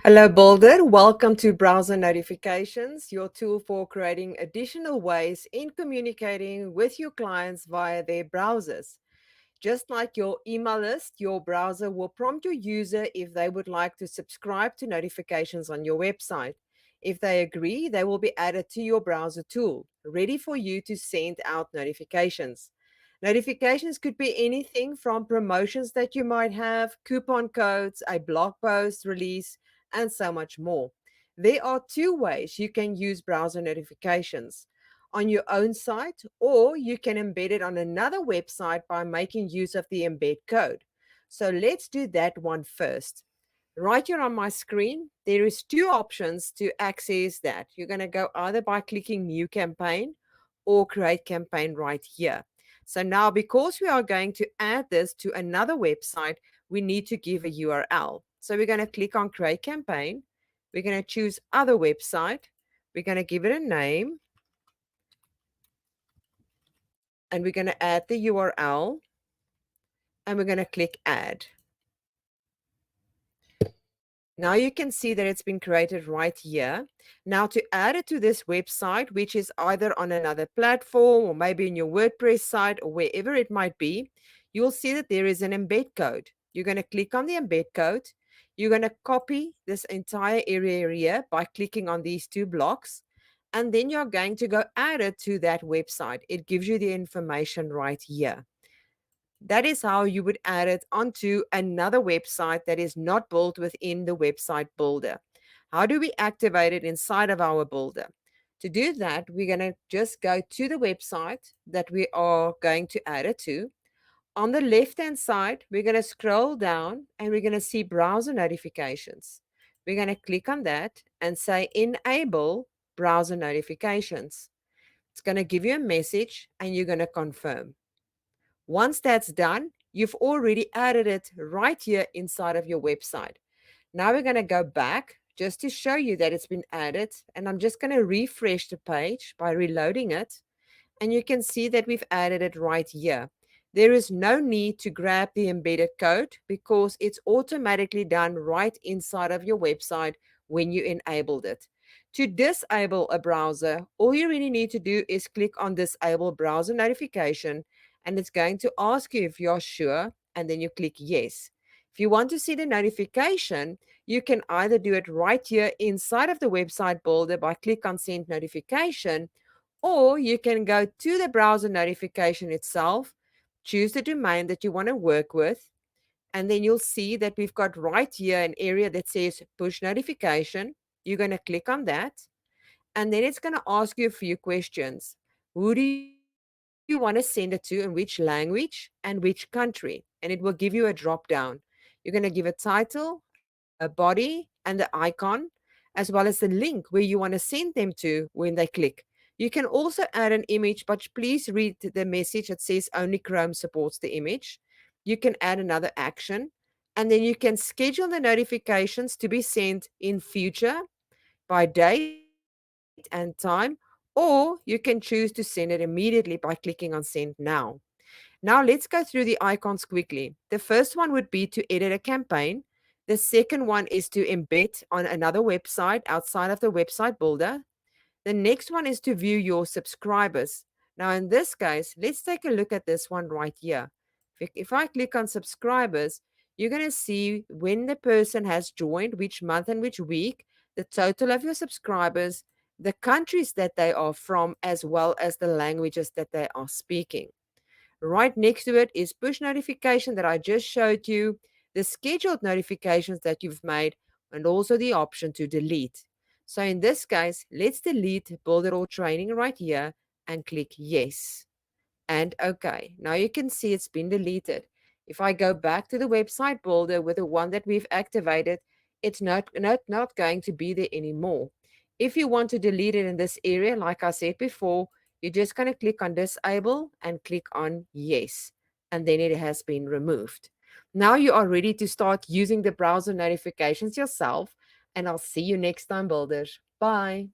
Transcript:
Hello, Builder. Welcome to Browser Notifications, your tool for creating additional ways in communicating with your clients via their browsers. Just like your email list, your browser will prompt your user if they would like to subscribe to notifications on your website. If they agree, they will be added to your browser tool, ready for you to send out notifications. Notifications could be anything from promotions that you might have, coupon codes, a blog post release, and so much more. There are two ways you can use browser notifications: on your own site, or you can embed it on another website by making use of the embed code. So let's do that one first. Right here on my screen, there is two options to access that. You're going to go either by clicking new campaign or create campaign right here. So now, because we are going to add this to another website, we need to give a URL. So we're going to click on create campaign. We're going to choose other website. We're going to give it a name, and we're going to add the URL, and we're going to click add. Now you can see that it's been created right here. Now to add it to this website, which is either on another platform or maybe in your WordPress site or wherever it might be, you'll see that there is an embed code. You're going to click on the embed code. You're going to copy this entire area here by clicking on these two blocks. And then you're going to go add it to that website. It gives you the information right here. That is how you would add it onto another website that is not built within the website builder. How do we activate it inside of our builder? To do that, we're going to just go to the website that we are going to add it to. On the left-hand side, we're going to scroll down and we're going to see browser notifications. We're going to click on that and say enable browser notifications. It's going to give you a message and you're going to confirm. Once that's done, you've already added it right here inside of your website. Now we're going to go back just to show you that it's been added. And I'm just going to refresh the page by reloading it. And you can see that we've added it right here. There is no need to grab the embedded code because it's automatically done right inside of your website when you enabled it. To disable a browser, all you really need to do is click on disable browser notification, and it's going to ask you if you're sure, and then you click yes. If you want to see the notification, you can either do it right here inside of the website builder by click on send notification, or you can go to the browser notification itself, choose the domain that you want to work with, and then you'll see that we've got right here an area that says push notification. You're going to click on that, and then it's going to ask you a few questions. Who do you want to send it to, in which language and which country? And it will give you a drop down. You're going to give a title, a body, and the icon, as well as the link where you want to send them to when they click. You can also add an image, but please read the message that says only Chrome supports the image. You can add another action, and then you can schedule the notifications to be sent in future by date and time, or you can choose to send it immediately by clicking on send now. Now let's go through the icons quickly. The first one would be to edit a campaign. The second one is to embed on another website outside of the website builder. The next one is to view your subscribers. Now, in this case, let's take a look at this one right here. If I click on subscribers, you're going to see when the person has joined, which month and which week, the total of your subscribers, the countries that they are from, as well as the languages that they are speaking. Right next to it is push notification that I just showed you, the scheduled notifications that you've made, and also the option to delete. So in this case, let's delete Builderall training right here and click yes and OK. Now you can see it's been deleted. If I go back to the website builder with the one that we've activated, it's not going to be there anymore. If you want to delete it in this area, like I said before, you're just going to click on disable and click on yes, and then it has been removed. Now you are ready to start using the browser notifications yourself, and I'll see you next time, builders. Bye.